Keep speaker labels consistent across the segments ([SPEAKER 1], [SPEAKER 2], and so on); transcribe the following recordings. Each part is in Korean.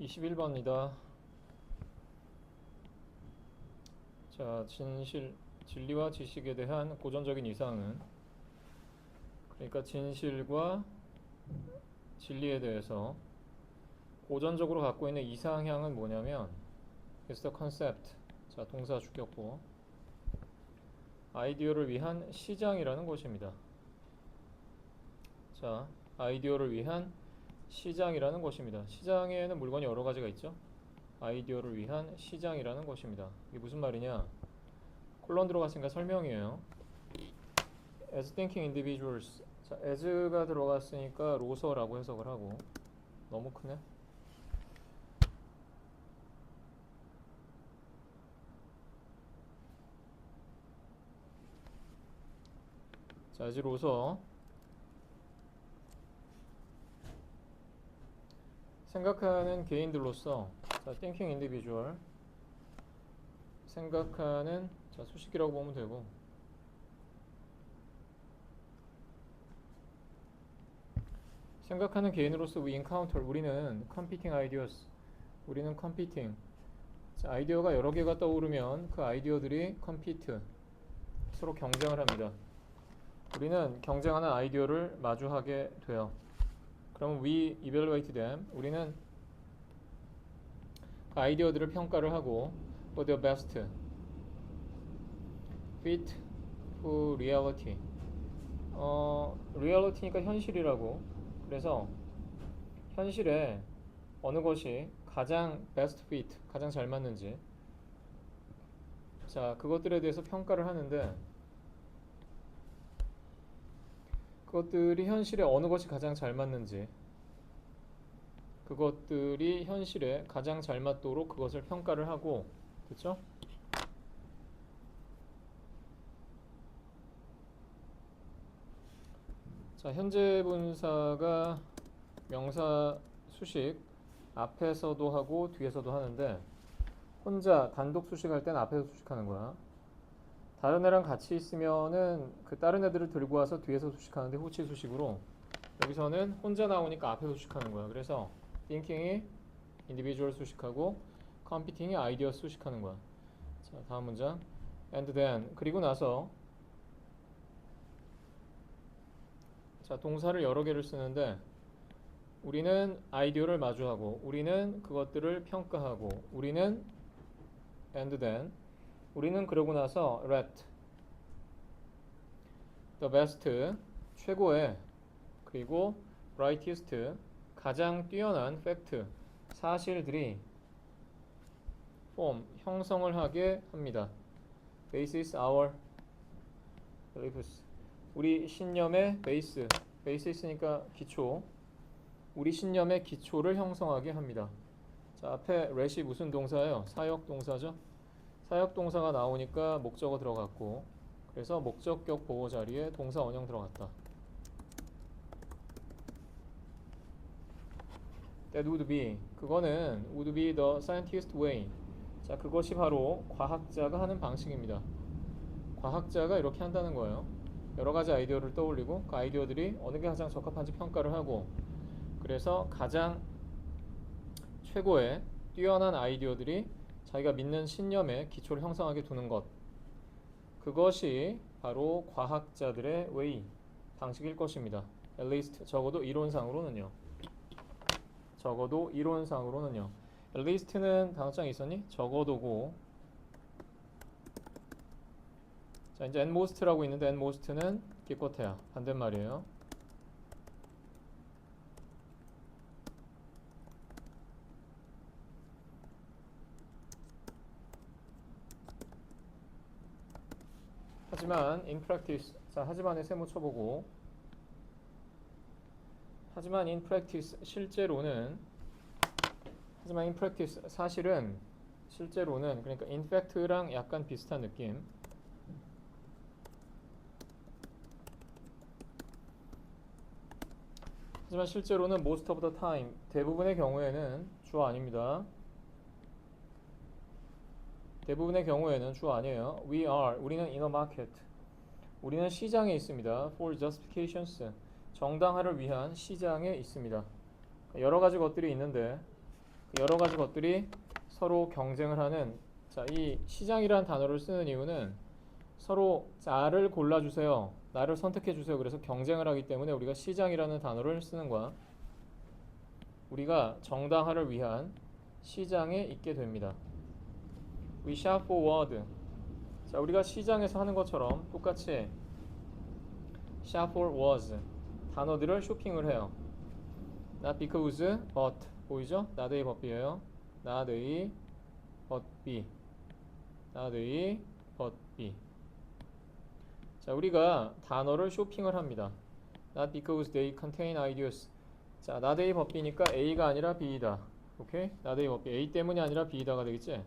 [SPEAKER 1] 21번입니다. 자, 진리와 지식에 대한 고전적인 이상은, 그러니까 진실과 진리에 대해서 고전적으로 갖고 있는 이상향은 뭐냐면 is the concept. 자, 동사 주격보. 아이디어를 위한 시장이라는 것입니다. 자, 아이디어를 위한 시장이라는 것입니다. 시장에는 물건이 여러 가지가 있죠. 아이디어를 위한 시장이라는 것입니다. 이게 무슨 말이냐? 콜론 들어갔으니까 설명이에요. As thinking individuals. 자, as가 들어갔으니까 로서라고 해석을 하고. 너무 크네. 자, as 로서. 생각하는 개인들로서, 자, thinking individual. 생각하는, 자, 수식이라고 보면 되고. 생각하는 개인으로서 we encounter. 우리는 competing ideas. 우리는 competing. 자, 아이디어가 여러 개가 떠오르면 그 아이디어들이 compete. 서로 경쟁을 합니다. 우리는 경쟁하는 아이디어를 마주하게 돼요. 그러면 we evaluate them. 우리는 그 아이디어들을 평가를 하고 for the best fit to reality. reality니까 현실이라고. 그래서 현실에 어느 것이 가장 best fit, 가장 잘 맞는지, 자, 그것들에 대해서 평가를 하는데, 그것들이 현실에 어느 것이 가장 잘 맞는지, 그것들이 현실에 가장 잘 맞도록 그것을 평가를 하고, 그렇죠? 자, 현재 분사가 명사 수식 앞에서도 하고 뒤에서도 하는데, 혼자 단독 수식할 땐 앞에서 수식하는 거야. 다른 애랑 같이 있으면은 그 다른 애들을 들고 와서 뒤에서 수식하는데 후치 수식으로, 여기서는 혼자 나오니까 앞에서 수식하는 거야. 그래서 thinking이 individual 수식하고 competing이 idea 수식하는 거야. 자, 다음 문장. and then. 그리고 나서, 자, 동사를 여러 개를 쓰는데, 우리는 아이디어를 마주하고, 우리는 그것들을 평가하고, 우리는 and then. 우리는 그러고 나서 let the best, 최고의, 그리고 brightest, 가장 뛰어난 fact, 사실들이 form, 형성을 하게 합니다. basis our beliefs. 우리 신념의 베이스, 베이스니까 기초, 우리 신념의 기초를 형성하게 합니다. 자, 앞에 let이 무슨 동사예요? 사역 동사죠. 사역 동사가 나오니까 목적어 들어갔고, 그래서 목적격 보호 자리에 동사 원형 들어갔다. That would be. 그거는 would be the scientist way. 자, 그것이 바로 과학자가 하는 방식입니다. 과학자가 이렇게 한다는 거예요. 여러 가지 아이디어를 떠올리고 그 아이디어들이 어느 게 가장 적합한지 평가를 하고, 그래서 가장 최고의 뛰어난 아이디어들이 자기가 믿는 신념의 기초를 형성하게 두는 것, 그것이 바로 과학자들의 way, 방식일 것입니다. At least, 적어도 이론상으로는요. 적어도 이론상으로는요. At least는 단어장이 있었니? 적어도고. 자, 이제 at most라고 있는데 at most는 기껏해야 반대말이에요. 하지만 in practice. 자, 하지만에 세모 쳐보고. 하지만 in practice, 실제로는. 하지만 in practice, 사실은, 실제로는, 그러니까 in fact랑 약간 비슷한 느낌. 하지만 실제로는 most of the time, 대부분의 경우에는, 주어 아닙니다. 대부분의 경우에는 주어 아니에요. We are, 우리는 in a market. 우리는 시장에 있습니다. For justifications, 정당화를 위한 시장에 있습니다. 여러 가지 것들이 있는데 여러 가지 것들이 서로 경쟁을 하는, 자, 이 시장이라는 단어를 쓰는 이유는 서로 나를 골라주세요, 나를 선택해주세요, 그래서 경쟁을 하기 때문에 우리가 시장이라는 단어를 쓰는 거야. 우리가 정당화를 위한 시장에 있게 됩니다. We shop for word. 자, 우리가 시장에서 하는 것처럼 똑같이 shop for words, 단어들을 쇼핑을 해요. Not because, but. 보이죠? 나의 법비예요. 나의 법비. 나의 법비. 자, 우리가 단어를 쇼핑을 합니다. Not because they contain ideas. 자, 나의 법비니까 A가 아니라 B이다. 오케이? 나의 법비. A 때문이 아니라 B이다가 되겠지?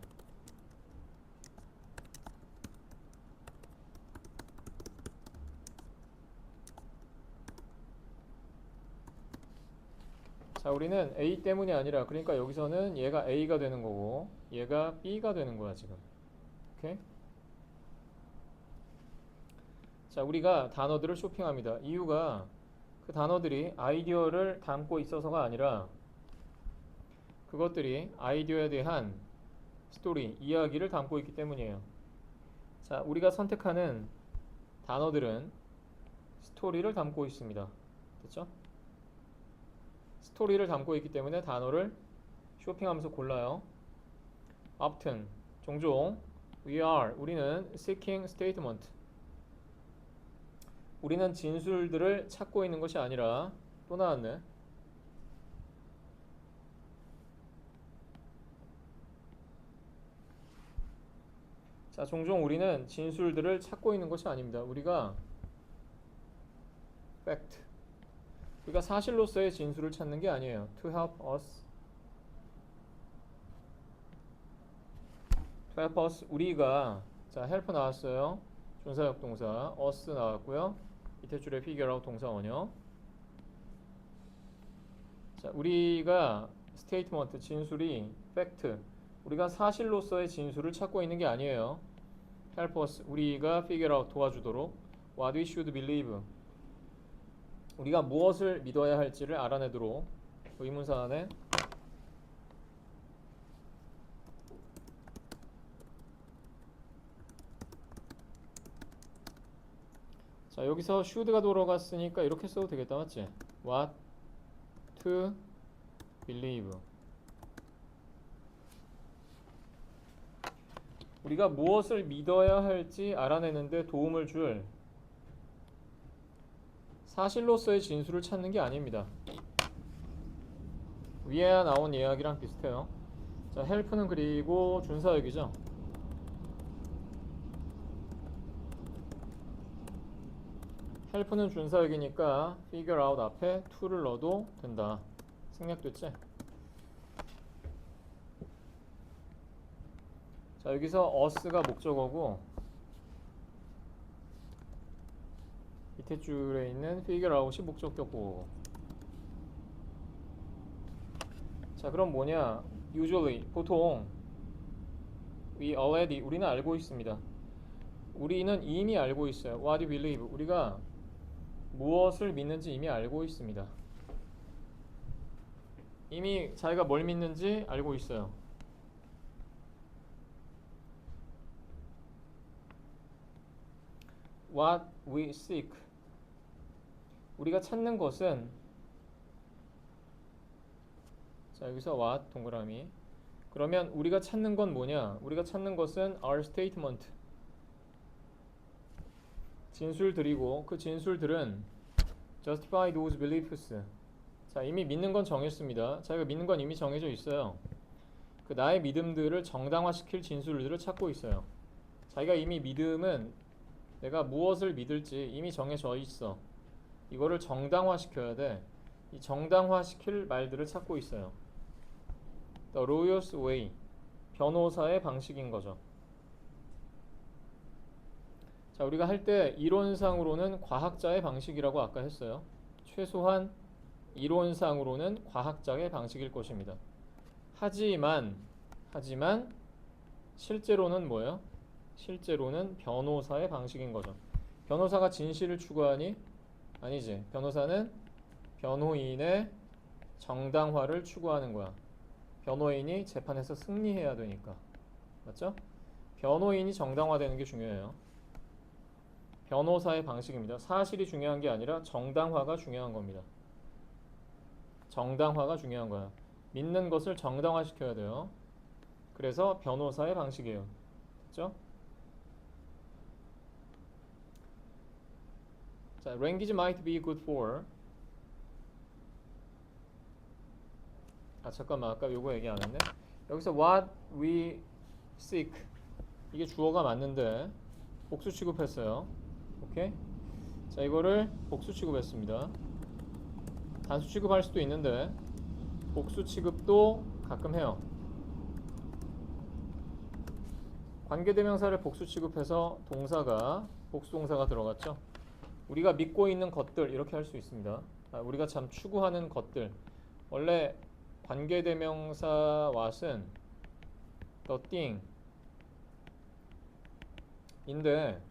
[SPEAKER 1] 자, 우리는 A 때문이 아니라, 그러니까 여기서는 얘가 A가 되는 거고 얘가 B가 되는 거야 지금. 오케이? 자, 우리가 단어들을 쇼핑합니다. 이유가 그 단어들이 아이디어를 담고 있어서가 아니라 그것들이 아이디어에 대한 스토리, 이야기를 담고 있기 때문이에요. 자, 우리가 선택하는 단어들은 스토리를 담고 있습니다. 됐죠? 스토리를 담고 있기 때문에 단어를 쇼핑하면서 골라요. often, 종종. we are, 우리는 seeking statement, 우리는 진술들을 찾고 있는 것이 아니라, 또 나왔네. 자, 종종 우리는 진술들을 찾고 있는 것이 아닙니다. 우리가 fact, 우리가 사실로서의 진술을 찾는 게 아니에요. To help us, to help us, 우리가. 자, help 나왔어요. 준사역 동사. us 나왔고요. 밑에 줄에 figure out 동사 원형. 자, 우리가 statement, 진술이 fact, 우리가 사실로서의 진술을 찾고 있는 게 아니에요. help us, 우리가 figure out, 도와주도록. what we should believe, 우리가 무엇을 믿어야 할지를 알아내도록. 의문사 안에 자, 여기서 should가 들어갔으니까 이렇게 써도 되겠다, 맞지? what to believe, 우리가 무엇을 믿어야 할지 알아내는데 도움을 줄 사실로서의 진술을 찾는 게 아닙니다. 위에 나온 이야기랑 비슷해요. 자, help는 그리고 준사역이죠. help는 준사역이니까 figure out 앞에 to를 넣어도 된다. 생략됐지? 자, 여기서 us가 목적어고 밑에 줄에 있는 figure out이 목적격고. 자, 그럼 뭐냐? usually, 보통 we already, 우리는 알고 있습니다. 우리는 이미 알고 있어요. what you believe, 우리가 무엇을 믿는지 이미 알고 있습니다. 이미 자기가 뭘 믿는지 알고 있어요. what we seek, 우리가 찾는 것은, 자, 여기서 what 동그라미. 그러면 우리가 찾는 건 뭐냐? 우리가 찾는 것은 our statement, 진술들이고 그 진술들은 justify those beliefs. 자, 이미 믿는 건 정했습니다. 자기가 믿는 건 이미 정해져 있어요. 그 나의 믿음들을 정당화시킬 진술들을 찾고 있어요. 자기가 이미 믿음은 내가 무엇을 믿을지 이미 정해져 있어. 이거를 정당화시켜야 돼. 이 정당화시킬 말들을 찾고 있어요. The lawyer's way, 변호사의 방식인 거죠. 자, 우리가 할 때 이론상으로는 과학자의 방식이라고 아까 했어요. 최소한 이론상으로는 과학자의 방식일 것입니다. 하지만 실제로는 뭐예요? 실제로는 변호사의 방식인 거죠. 변호사가 진실을 추구하니? 아니지. 변호사는 변호인의 정당화를 추구하는 거야. 변호인이 재판에서 승리해야 되니까. 맞죠? 변호인이 정당화되는 게 중요해요. 변호사의 방식입니다. 사실이 중요한 게 아니라 정당화가 중요한 겁니다. 정당화가 중요한 거야. 믿는 것을 정당화시켜야 돼요. 그래서 변호사의 방식이에요. 됐죠? 자, language might be good for. 아, 잠깐만. 아까 요거 얘기 안 했네. 여기서 what we seek. 이게 주어가 맞는데 복수 취급했어요. 오케이? 자, 이거를 복수 취급했습니다. 단수 취급할 수도 있는데 복수 취급도 가끔 해요. 관계대명사를 복수 취급해서 동사가 복수 동사가 들어갔죠. 우리가 믿고 있는 것들 이렇게 할 수 있습니다. 우리가 참 추구하는 것들. 원래 관계대명사 what은 the thing 인데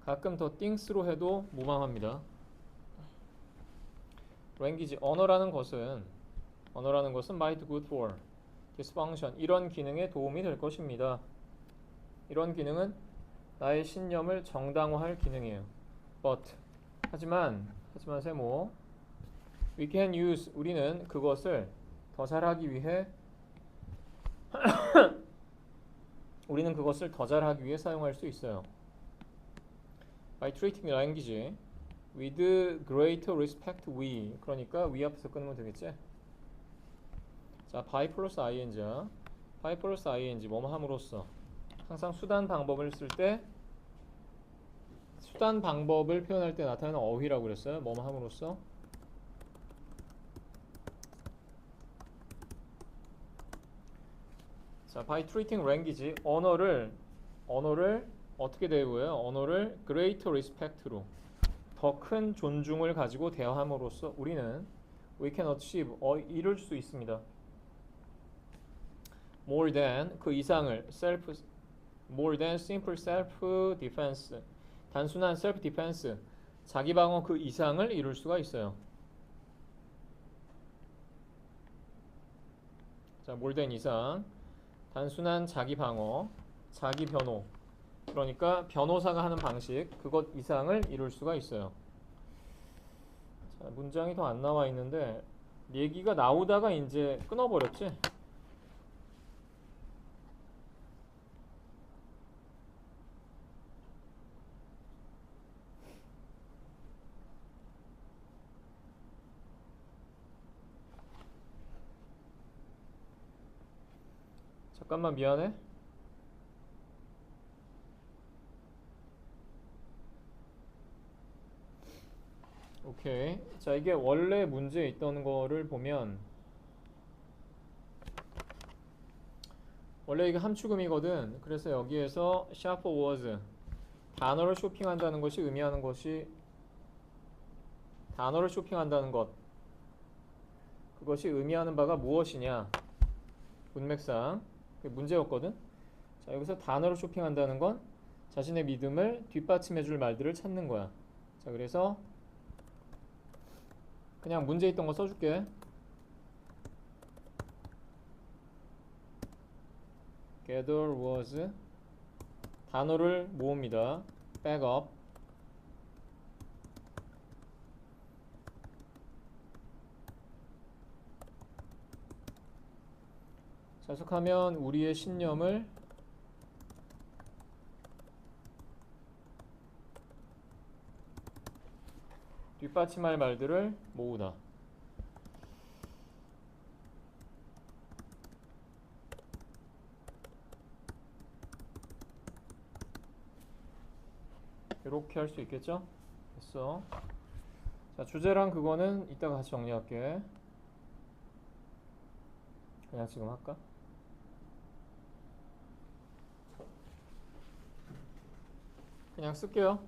[SPEAKER 1] 가끔 the things로 해도 무방합니다. language 언어라는 것은 might good for this function 이런 기능에 도움이 될 것입니다. 이런 기능은 나의 신념을 정당화할 기능이에요. But 하지만 세모 we can use 우리는 그것을 더 잘하기 위해 사용할 수 있어요. By treating language with greater respect we 그러니까 we 앞에서 끊으면 되겠지? 자, by 플러스 ing야. by 플러스 ing 뭐뭐 함으로써 항상 수단 방법을 쓸 때 수단 방법을 표현할 때 나타나는 어휘라고 그랬어요. 뭐뭐 함으로써 자, by treating language 언어를 어떻게 대우해요? 언어를 greater respect로 더 큰 존중을 가지고 대화함으로써 우리는 we can achieve 이룰 수 있습니다. more than 그 이상을 more than simple self defense 단순한 self defense 자기 방어 그 이상을 이룰 수가 있어요. 자, more than 이상 단순한 자기 방어 자기 변호 그러니까 변호사가 하는 방식 그것 이상을 이룰 수가 있어요. 자, 문장이 더 안 나와 있는데 얘기가 나오다가 이제 끊어버렸지. 잠깐만 미안해. 오케이. 자, 이게 원래 문제에 있던 거를 보면 원래 이게 함축음이거든. 그래서 여기에서 shop was 단어를 쇼핑한다는 것이 의미하는 것이 단어를 쇼핑한다는 것 그것이 의미하는 바가 무엇이냐 문맥상 그게 문제였거든. 자, 여기서 단어를 쇼핑한다는 건 자신의 믿음을 뒷받침해 줄 말들을 찾는 거야. 자, 그래서 그냥 문제 있던 거 써줄게. gather was 단어를 모읍니다. back up 자석하면 우리의 신념을 뒷받침할 말들을 모으다. 이렇게 할 수 있겠죠? 됐어. 자, 주제랑 그거는 이따가 같이 정리할게. 그냥 지금 할까? 그냥 쓸게요.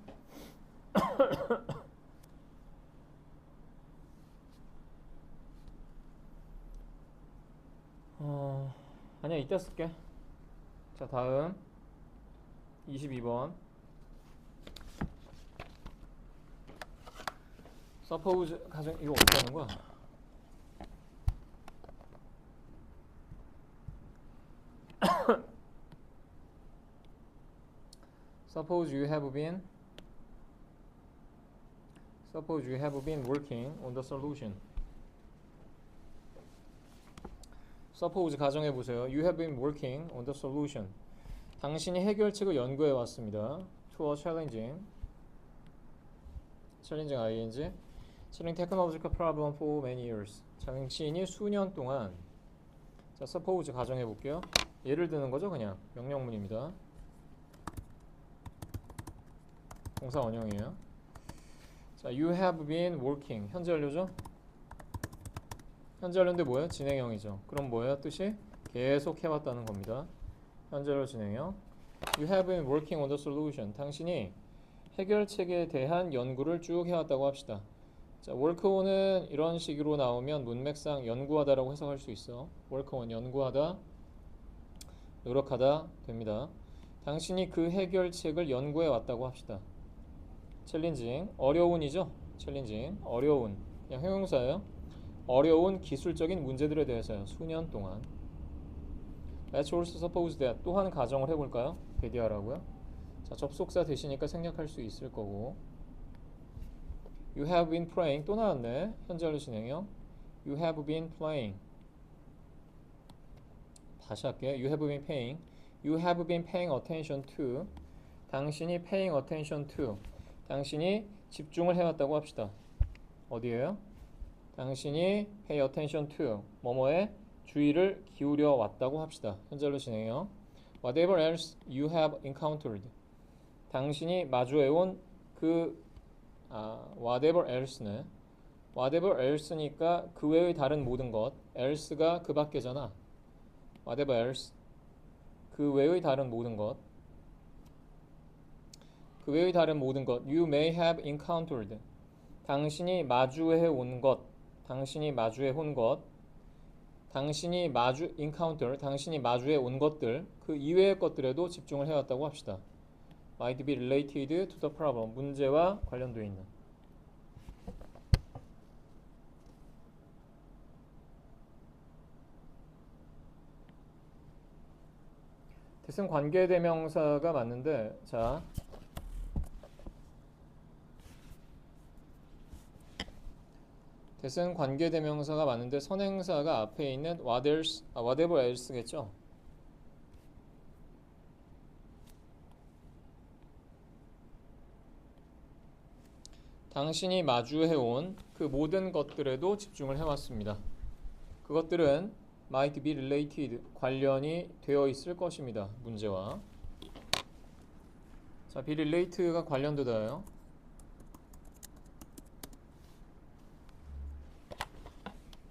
[SPEAKER 1] 아니야, 이따 쓸게. 자, 다음 22번 suppose 가정 이거 어떻게 하는 거야? Suppose you have been working on the solution. Suppose 가정해 보세요. You have been working on the solution. 당신이 해결책을 연구해 왔습니다. To a challenging ing challenging technological problem for many years. 당신이 수년 동안 자, suppose 가정해 볼게요. 예를 드는 거죠, 그냥 명령문입니다. 동사 원형이에요. 자, you have been working 현재 완료죠? 현재 완료인데 뭐예요? 진행형이죠. 그럼 뭐예요? 뜻이 계속 해왔다는 겁니다. 현재 완료 진행형. You have been working on the solution. 당신이 해결책에 대한 연구를 쭉 해왔다고 합시다. 자, work on은 이런 식으로 나오면 문맥상 연구하다라고 해석할 수 있어. work on 연구하다, 노력하다 됩니다. 당신이 그 해결책을 연구해 왔다고 합시다. 챌린징 어려운이죠. 챌린징 어려운 그냥 형용사예요. 어려운 기술적인 문제들에 대해서요. 수년 동안. Let's also suppose that 또한 가정을 해볼까요? 대디하라고요. 자, 접속사 되시니까 생략할 수 있을 거고. You have been playing 또 나왔네. 현재 완료 진행형. You have been playing. 다시 할게요. You have been paying. You have been paying attention to. 당신이 paying attention to. 당신이 집중을 해왔다고 합시다. 어디에요? 당신이 pay attention to 뭐뭐에 주의를 기울여 왔다고 합시다. 현재로 진행해요. Whatever else you have encountered. 당신이 마주해온 whatever else네. whatever else니까 그 외의 다른 모든 것. else가 그 밖에잖아. whatever else 그 외의 다른 모든 것. 그 외의 다른 모든 것. You may have encountered. 당신이 마주해 온 것. 당신이 마주해 온 것. 당신이 encounter. 당신이 마주해 온 것들. 그 이외의 것들에도 집중을 해왔다고 합시다. Might be related to the problem. 문제와 관련되어 있는. 대승 관계대명사가 맞는데 자 대승 관계대명사가 맞는데 선행사가 앞에 있는 whatever else겠죠. 당신이 마주해온 그 모든 것들에도 집중을 해왔습니다. 그것들은 might be related 관련이 되어 있을 것입니다. 문제와 자, be related가 관련되다요.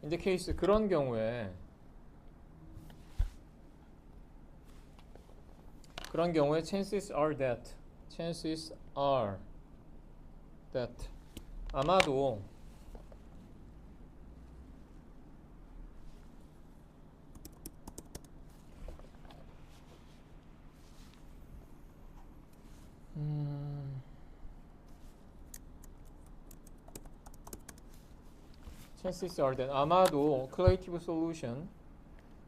[SPEAKER 1] in the case 그런 경우에 chances are that 아마도 chances are that 아마도 creative solution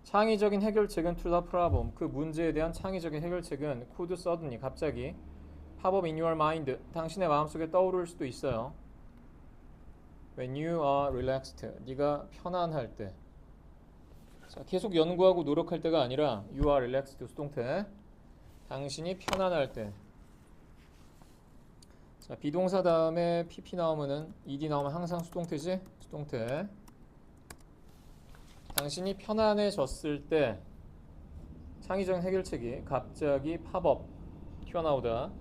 [SPEAKER 1] 창의적인 해결책은 to the problem 그 문제에 대한 창의적인 해결책은 could suddenly 갑자기 pop up in your mind 당신의 마음속에 떠오를 수도 있어요. When you are relaxed 네가 편안할 때 자, 계속 연구하고 노력할 때가 아니라 you are relaxed 수동태 당신이 편안할 때 자, 비동사 다음에 pp 나오면은 ed 나오면 항상 수동태지? 수동태 당신이 편안해졌을 때 창의적인 해결책이 갑자기 팝업 튀어나오다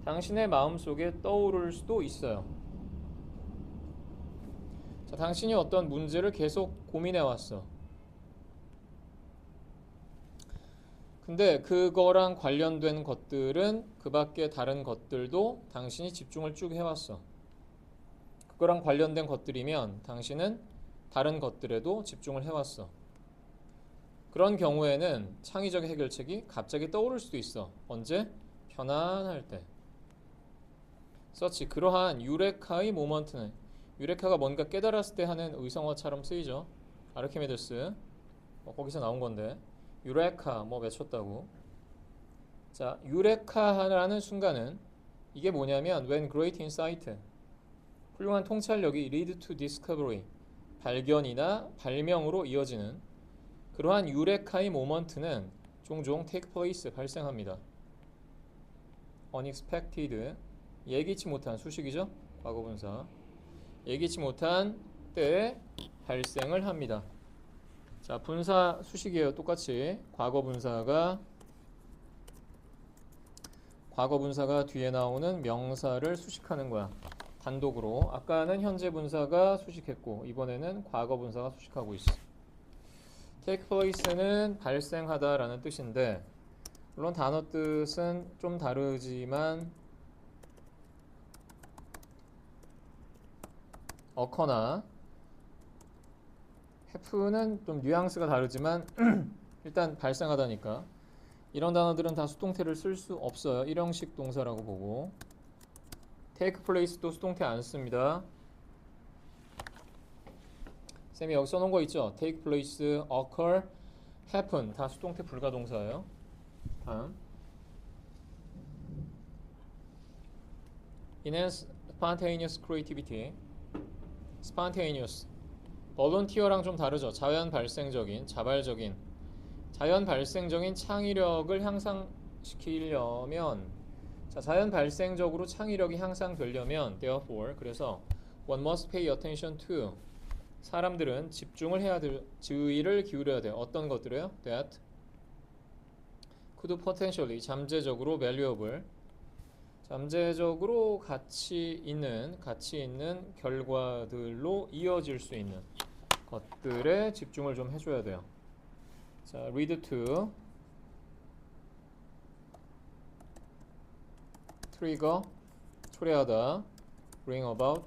[SPEAKER 1] 당신의 마음속에 떠오를 수도 있어요. 자, 당신이 어떤 문제를 계속 고민해왔어. 근데 그거랑 관련된 것들은 그 밖에 다른 것들도 당신이 집중을 쭉 해왔어. 그거랑 관련된 것들이면 당신은 다른 것들에도 집중을 해왔어. 그런 경우에는 창의적 해결책이 갑자기 떠오를 수도 있어. 언제? 편안할 때. 서치 그러한 유레카의 모먼트는 유레카가 뭔가 깨달았을 때 하는 의성어처럼 쓰이죠. 아르키메데스 거기서 나온 건데 유레카 뭐 외쳤다고. 자, 유레카하는 순간은 이게 뭐냐면 when great insight, 훌륭한 통찰력이 lead to discovery, 발견이나 발명으로 이어지는 그러한 유레카의 모먼트는 종종 take place, 발생합니다. unexpected, 예기치 못한, 수식이죠. 과거분사. 예기치 못한 때에 발생을 합니다. 자, 분사 수식이에요. 똑같이 과거분사가 뒤에 나오는 명사를 수식하는 거야. 단독으로. 아까는 현재 분사가 수식했고 이번에는 과거 분사가 수식하고 있어. take place는 발생하다라는 뜻인데 물론 단어 뜻은 좀 다르지만 occur나 have는 좀 뉘앙스가 다르지만 일단 발생하다니까 이런 단어들은 다 수동태를 쓸 수 없어요. 일형식 동사라고 보고 take place도 수동태 안 씁니다. 쌤이 여기 써놓은 거 있죠? take place, occur, happen 다 수동태 불가동사예요. 다음 enhance spontaneous creativity. spontaneous volunteer랑 좀 다르죠? 자연 발생적인, 자발적인 자연 발생적인 창의력을 향상시키려면 자, 자연 발생적으로 창의력이 향상되려면 therefore 그래서 one must pay attention to 사람들은 집중을 해야 될 주의를 기울여야 돼요. 어떤 것들이요? that could potentially 잠재적으로 valuable 잠재적으로 가치 있는 결과들로 이어질 수 있는 것들에 집중을 좀 해줘야 돼요. 자, lead to trigger 초래하다 bring about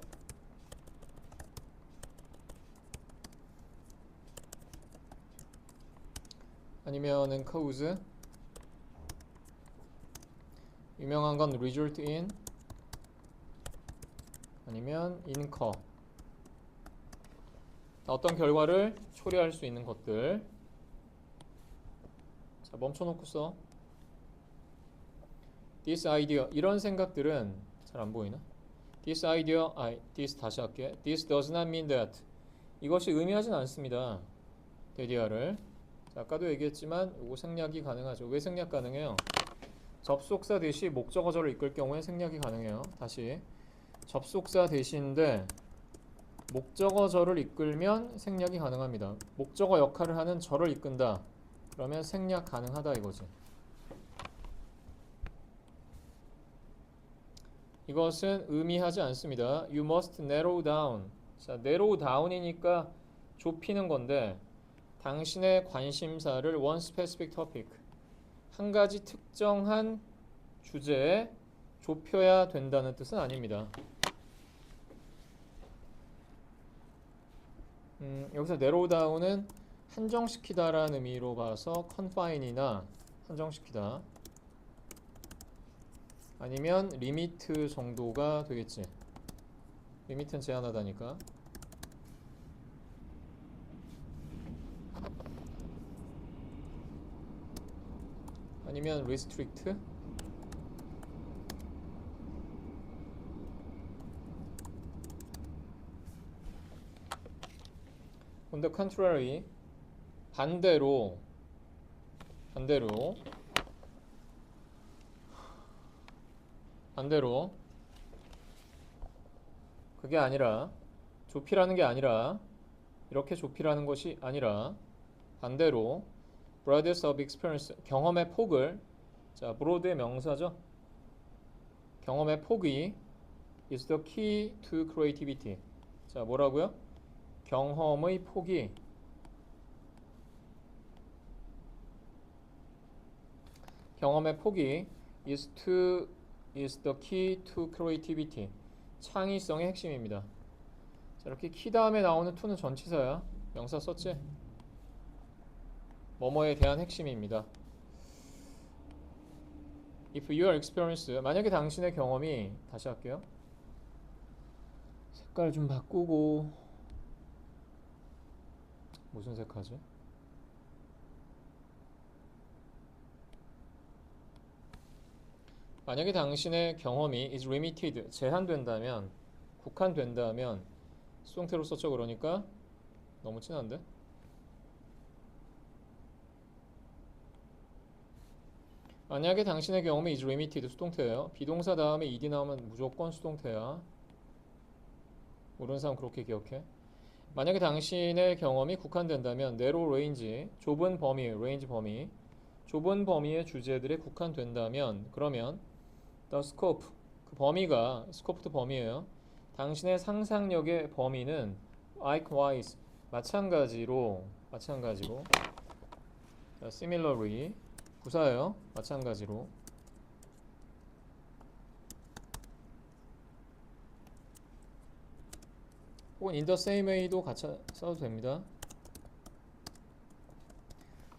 [SPEAKER 1] 아니면은 cause 유명한 건 result in 아니면 incur 어떤 결과를 초래할 수 있는 것들. 자, 멈춰놓고 써. this idea 이런 생각들은 잘 안 보이나? this idea this 다시 할게. this does not mean that 이것이 의미하진 않습니다. 데디아를 자, 아까도 얘기했지만 이거 생략이 가능하죠. 왜 생략 가능해요? 접속사 대시 목적어절을 이끌 경우에 생략이 가능해요. 다시 접속사 대시인데 목적어절을 이끌면 생략이 가능합니다. 목적어 역할을 하는 절을 이끈다. 그러면 생략 가능하다 이거지. 이것은 의미하지 않습니다. You must narrow down. 자, narrow down이니까 좁히는 건데 당신의 관심사를 one specific topic 한 가지 특정한 주제에 좁혀야 된다는 뜻은 아닙니다. 여기서 narrow down은 한정시키다라는 의미로 봐서 confine이나 한정시키다 아니면 리미트 정도가 되겠지. 리미트는 제한하다니까. 아니면 restrict on the contrary 반대로 그게 아니라 좁히라는 게 아니라 이렇게 좁히라는 것이 아니라 반대로 broadness of experience 경험의 폭을 자 broad의 명사죠. 경험의 폭이 is the key to creativity. 자 뭐라고요? 경험의 폭이 is the key to creativity. 창의성의 핵심입니다. 자, 이렇게 키 다음에 나오는 to는 전치사야. 명사 썼지? 뭐뭐에 대한 핵심입니다. If your experience 만약에 당신의 경험이 다시 할게요. 색깔 좀 바꾸고 무슨 색 하지? 만약에 당신의 경험이 is limited, 제한된다면, 국한된다면 수동태로 썼죠. 그러니까 너무 친한데? 만약에 당신의 경험이 is limited 수동태예요. 비동사 다음에 ed 나오면 무조건 수동태야. 모르는 사람 그렇게 기억해. 만약에 당신의 경험이 국한된다면 narrow range, 좁은 범위, range 범위, 좁은 범위의 주제들에 국한된다면 그러면 the scope, 그 범위가 scope도 범위예요. 당신의 상상력의 범위는 likewise, 마찬가지로 similarly, 부사예요. 마찬가지로 혹은 in the same way도 같이 써도 됩니다.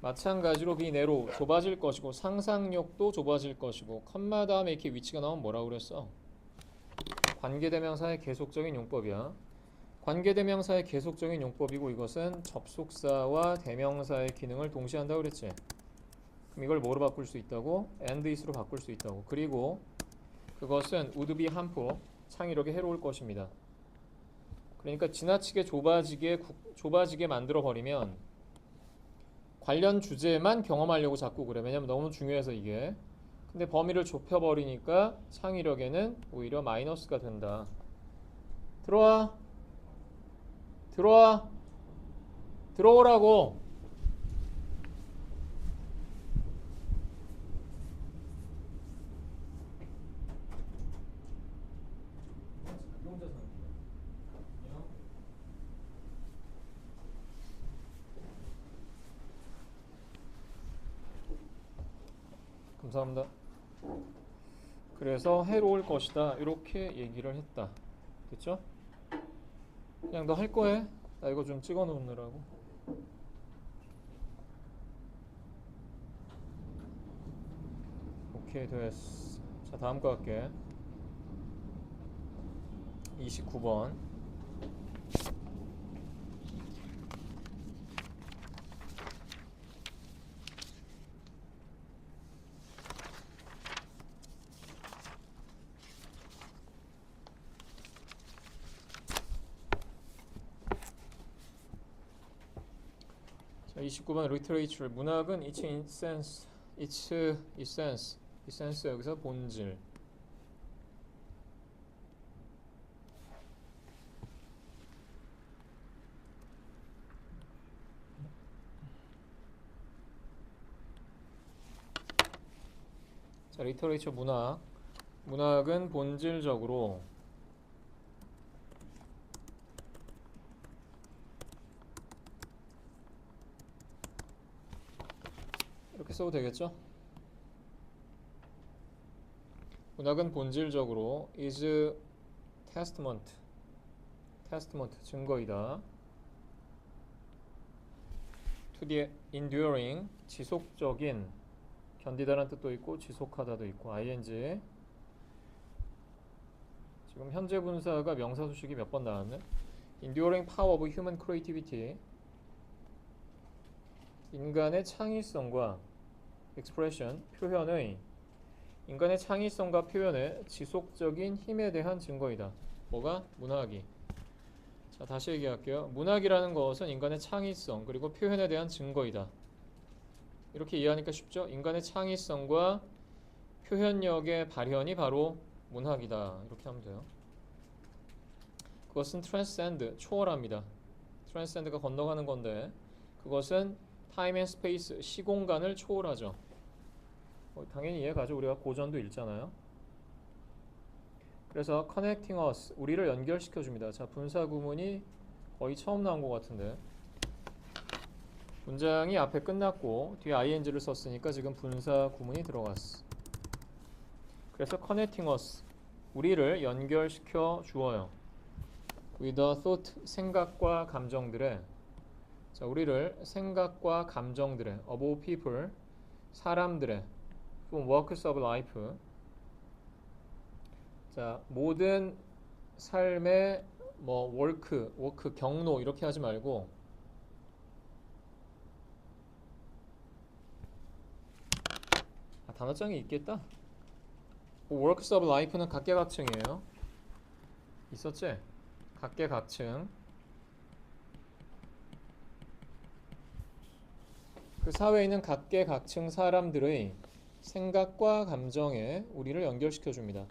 [SPEAKER 1] 마찬가지로 be narrow, 좁아질 것이고 상상력도 좁아질 것이고 컴마 다음에 이렇게 위치가 나오면 뭐라고 그랬어? 관계대명사의 계속적인 용법이야. 관계대명사의 계속적인 용법이고 이것은 접속사와 대명사의 기능을 동시에 한다고 그랬지. 그럼 이걸 뭐로 바꿀 수 있다고? and is로 바꿀 수 있다고. 그리고 그것은 would be harmful, 창의력에 해로울 것입니다. 그러니까 지나치게 좁아지게 만들어 버리면 관련 주제만 경험하려고 자꾸 그래. 왜냐면 너무 중요해서 이게. 근데 범위를 좁혀 버리니까 창의력에는 오히려 마이너스가 된다. 들어오라고. 감사합니다. 그래서 해로울 것이다 이렇게 얘기를 했다. 됐죠? 그냥 너 할 거해. 나 이거 좀 찍어 놓느라고. 오케이 됐어. 자 다음 거 할게. 29번. 자 29번 literature, 문학은 its essence 여기서 본질. 자 literature 문학은 본질적으로 이렇게 써도 되겠죠? 문학은 본질적으로 is testament 증거이다. to the enduring, 지속적인, 견디다라는 뜻도 있고 지속하다도 있고 ing. 지금 현재 분사가 명사 수식이 몇 번 나왔네? enduring power of human creativity, 인간의 창의성과 expression, 표현의, 인간의 창의성과 표현의 지속적인 힘에 대한 증거이다. 뭐가? 문학이. 자 다시 얘기할게요. 문학이라는 것은 인간의 창의성 그리고 표현에 대한 증거이다. 이렇게 이해하니까 쉽죠? 인간의 창의성과 표현력의 발현이 바로 문학이다. 이렇게 하면 돼요. 그것은 transcend, 초월합니다. transcend가 건너가는 건데 그것은 time and space, 시공간을 초월하죠. 당연히 이해가죠. 우리가 고전도 읽잖아요. 그래서 connecting us, 우리를 연결시켜 줍니다. 자 분사 구문이 거의 처음 나온 것 같은데 문장이 앞에 끝났고 뒤에 ing를 썼으니까 지금 분사 구문이 들어갔어. 그래서 connecting us, 우리를 연결시켜 주어요. with the thought, 생각과 감정들의, 자 우리를 생각과 감정들의, of all people, 사람들의, from works of life, 자 모든 삶의 뭐 work 경로 이렇게 하지 말고 단어장이 있겠다. works of life는 각계각층이에요. 있었지? 각계각층. 그 사회에 있는 각계각층 사람들의 생각과 감정에 우리를 연결시켜 줍니다.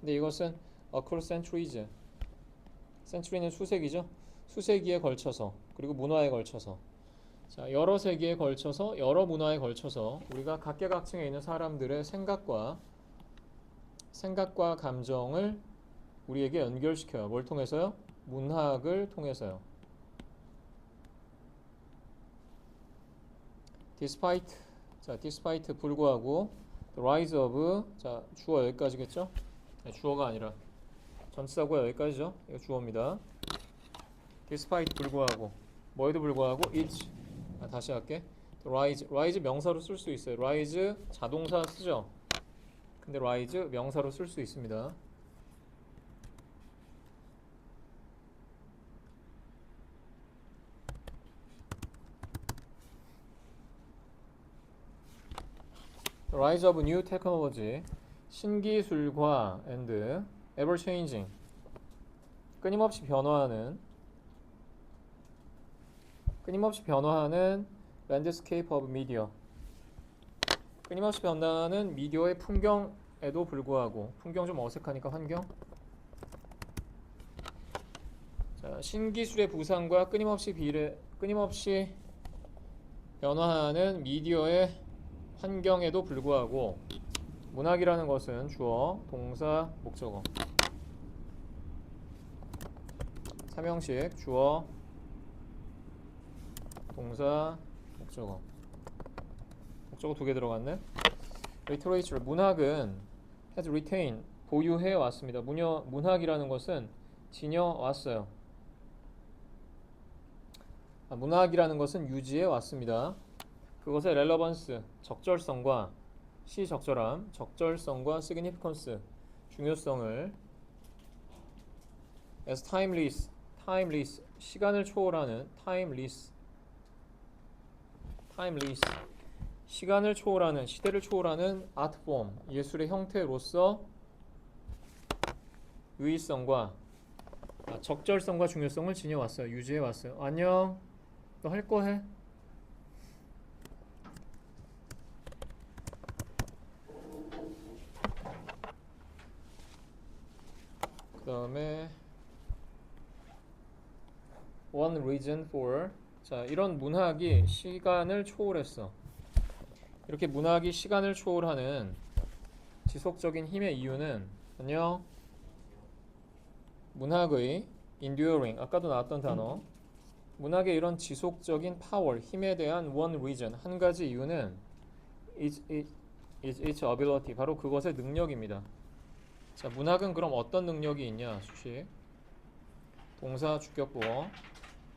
[SPEAKER 1] 근데 이것은 across centuries. century는 수세기죠. 수세기에 걸쳐서, 그리고 문화에 걸쳐서, 자, 여러 세기에 걸쳐서, 여러 문화에 걸쳐서 우리가 각계각층에 있는 사람들의 생각과 감정을 우리에게 연결시켜요. 뭘 통해서요? 문학을 통해서요. despite, 자, despite 불구하고, the rise of, 자, 주어 여기까지겠죠? 네, 주어가 아니라 전치사고요. 여기까지죠? 이거 주어입니다. despite 불구하고, 뭐에도 불구하고, it, 다시 할게. rise 명사로 쓸 수 있어요. rise 자동사 쓰죠? 근데 rise 명사로 쓸 수 있습니다. The rise of new technology, 신기술과 and ever changing, 끊임없이 변화하는 landscape of media, 끊임없이 변화하는 미디어의 풍경에도 불구하고, 풍경 좀 어색하니까 환경. 자, 신기술의 부상과 끊임없이 변화하는 미디어의 환경에도 불구하고, 문학이라는 것은 주어, 동사, 목적어. 삼형식 주어, 동사, 목적어. 목적어 2개 들어갔네. literature, 문학은 has retained, 보유해 왔습니다. 문학이라는 것은 지녀왔어요. 문학이라는 것은 유지해 왔습니다. 그것의 relevance, 적절성과 시적절함, 적절성과 significance, 중요성을 as timeless, 시간을 초월하는 timeless, 시간을 초월하는, 시대를 초월하는 art form, 예술의 형태로서 유의성과 적절성과 중요성을 지녀왔어요. 유지해왔어요. 안녕. 너 할 거 해? 그 다음에 one reason for, 자, 이런 문학이 시간을 초월했어. 이렇게 문학이 시간을 초월하는 지속적인 힘의 이유는, 안녕, 문학의 enduring, 아까도 나왔던 단어, 문학의 이런 지속적인 파워, 힘에 대한 one reason, 한 가지 이유는 is its ability, 바로 그것의 능력입니다. 자, 문학은 그럼 어떤 능력이 있냐? 수식, 동사, 주격보어,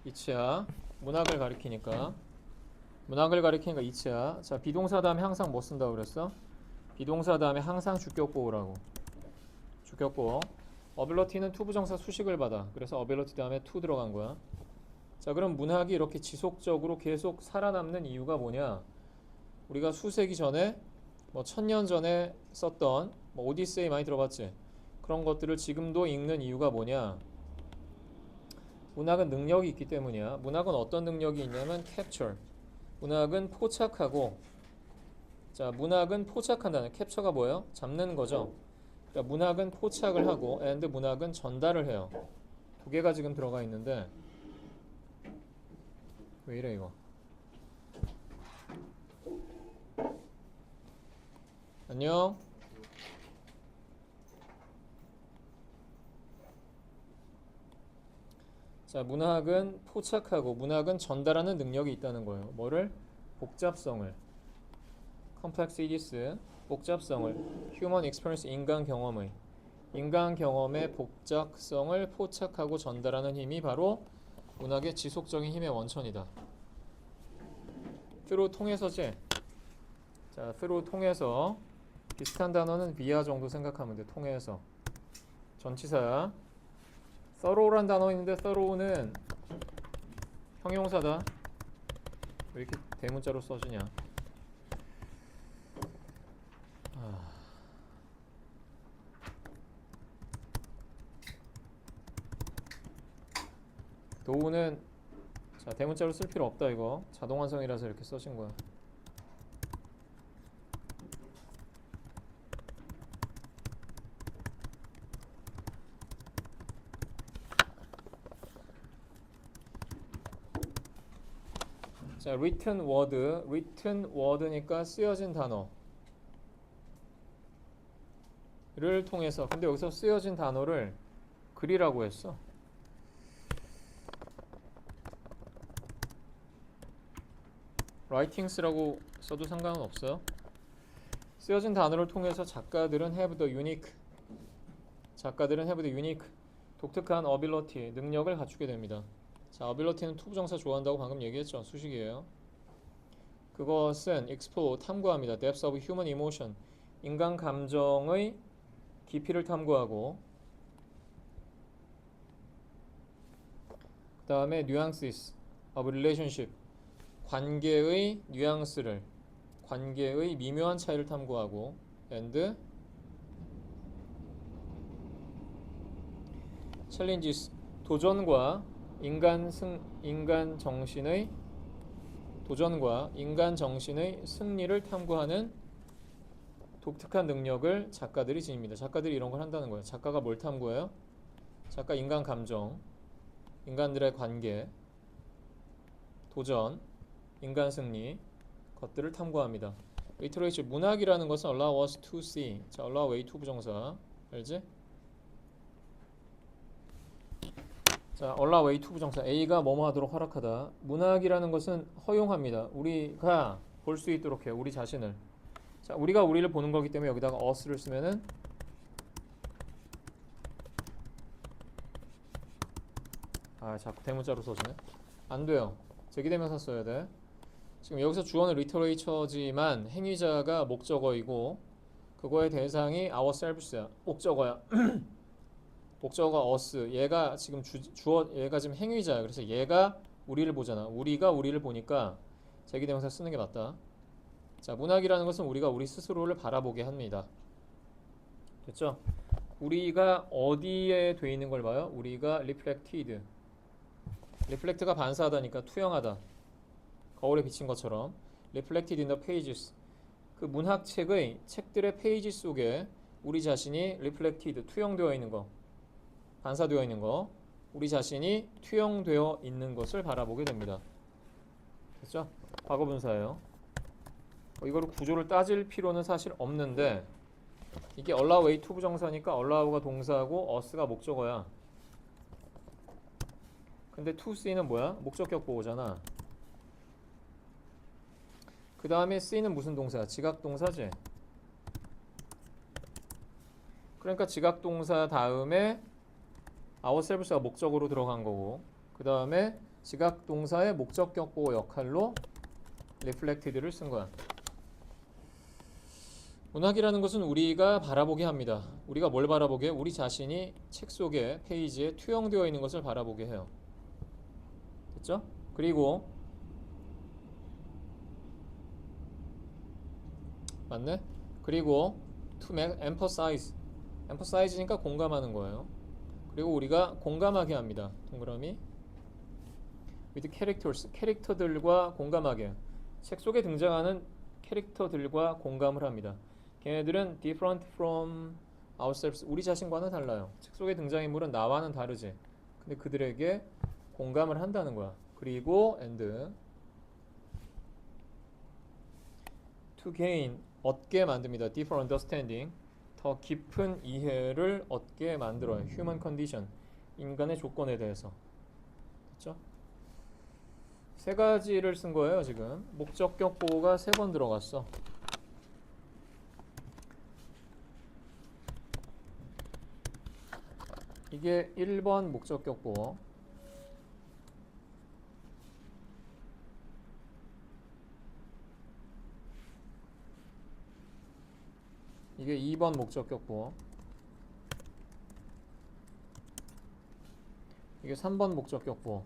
[SPEAKER 1] 이치야, 문학을 가리키니까 이치야. 자, 비동사 다음에 항상 뭐 쓴다고 그랬어? 비동사 다음에 항상 주격보어라고. 주격보어. ability는 투부정사 수식을 받아. 그래서 ability 다음에 to 들어간 거야. 자, 그럼 문학이 이렇게 지속적으로 계속 살아남는 이유가 뭐냐? 우리가 수세기 전에, 뭐 1000년 전에 썼던 뭐 오디세이 많이 들어봤지? 그런 것들을 지금도 읽는 이유가 뭐냐? 문학은 능력이 있기 때문이야. 문학은 어떤 능력이 있냐면 capture. 문학은 포착하고, 자, 문학은 포착한다는, 캡처가 뭐예요? 잡는 거죠. 그러니까 문학은 포착을 하고 and 문학은 전달을 해요. 2개가 지금 들어가 있는데 왜 이래 이거? 안녕. 자, 문학은 포착하고 문학은 전달하는 능력이 있다는 거예요. 뭐를? 복잡성을. complexities, 복잡성을. human experience, 인간 경험의 복잡성을 포착하고 전달하는 힘이 바로 문학의 지속적인 힘의 원천이다. through, 통해서지. 자, through, 통해서. 비슷한 단어는 via 정도 생각하면 돼. 통해서. 전치사야. thorough란 단어 있는데 thorough는 형용사다. 왜 이렇게 대문자로 써주냐? 도우는 자 대문자로 쓸 필요 없다. 이거 자동완성이라서 이렇게 써진 거야. 자, written word니까 쓰여진 단어를 통해서, 근데 여기서 쓰여진 단어를 글이라고 했어. writings라고 써도 상관은 없어요. 쓰여진 단어를 통해서 작가들은 have the unique 독특한 ability, 능력을 갖추게 됩니다. 자, ability는 투부정사 좋아한다고 방금 얘기했죠. 수식이에요. 그것은 explore, 탐구합니다. depth of human emotion, 인간 감정의 깊이를 탐구하고, 그 다음에 nuances of relationship, 관계의 뉘앙스를, 관계의 미묘한 차이를 탐구하고, and challenges, 도전과 인간 정신의 승리를 탐구하는 독특한 능력을 작가들이 지닙니다. 작가들이 이런 걸 한다는 거예요. 작가가 뭘 탐구해요? 작가 인간 감정, 인간들의 관계, 도전, 인간 승리 것들을 탐구합니다. literature, 문학이라는 것은 allow us to see. 자, allow way to 부정사 알지? 자, allow way to 부정사 A가 뭐뭐 하도록 허락하다. 문학이라는 것은 허용합니다. 우리가 볼 수 있도록 해요. 우리 자신을. 자, 우리가 우리를 보는 거기 때문에 여기다가 us를 쓰면은 자꾸 대문자로 써지네. 안 돼요. 제기대명사 써야 돼. 지금 여기서 주어는 literature지만 행위자가 목적어이고 그거의 대상이 ourselves야. 목적어야. 목적어가 us. 얘가 지금 얘가 지금 행위자야. 그래서 얘가 우리를 보잖아. 우리가 우리를 보니까 제기대명사 쓰는 게 맞다. 자, 문학이라는 것은 우리가 우리 스스로를 바라보게 합니다. 됐죠? 우리가 어디에 돼 있는 걸 봐요? 우리가 reflected. reflect가 반사하다니까 투영하다. 거울에 비친 것처럼. reflected in the pages. 그 문학책의 책들의 페이지 속에 우리 자신이 reflected, 투영되어 있는 거. 반사되어 있는 거, 우리 자신이 투영되어 있는 것을 바라보게 됩니다. 됐죠? 과거분사예요. 이거를 구조를 따질 필요는 사실 없는데 이게 allow way to 부정사니까 allow가 동사고 us가 목적어야. 근데 to see는 뭐야? 목적격 보호잖아. 그 다음에 see는 무슨 동사야? 지각동사지. 그러니까 지각동사 다음에 ourselves가 목적으로 들어간 거고, 그 다음에 지각동사의 목적격 보호 역할로 reflected를 쓴 거야. 문학이라는 것은 우리가 바라보게 합니다. 우리가 뭘 바라보게? 우리 자신이 책 속에 페이지에 투영되어 있는 것을 바라보게 해요. 됐죠? 그리고 맞네? 그리고 to emphasize니까 공감하는 거예요. 그리고 우리가 공감하게 합니다. 동그라미 with characters, 캐릭터들과 공감하게. 책 속에 등장하는 캐릭터들과 공감을 합니다. 걔네들은 different from ourselves, 우리 자신과는 달라요. 책 속에 등장인물은 나와는 다르지. 근데 그들에게 공감을 한다는 거야. 그리고 and to gain, 얻게 만듭니다. deeper understanding, 더 깊은 이해를 얻게 만들어요. human condition, 인간의 조건에 대해서. 됐죠? 세 가지를 쓴 거예요. 지금 목적격 보호가 3번 들어갔어. 이게 1번 목적격 보호, 이게 2번 목적격 보호, 이게 3번 목적격 보호.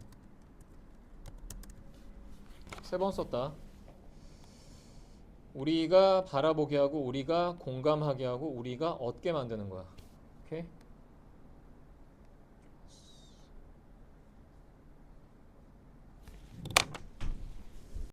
[SPEAKER 1] 3번 썼다. 우리가 바라보게 하고, 우리가 공감하게 하고, 우리가 얻게 만드는 거야. 오케이?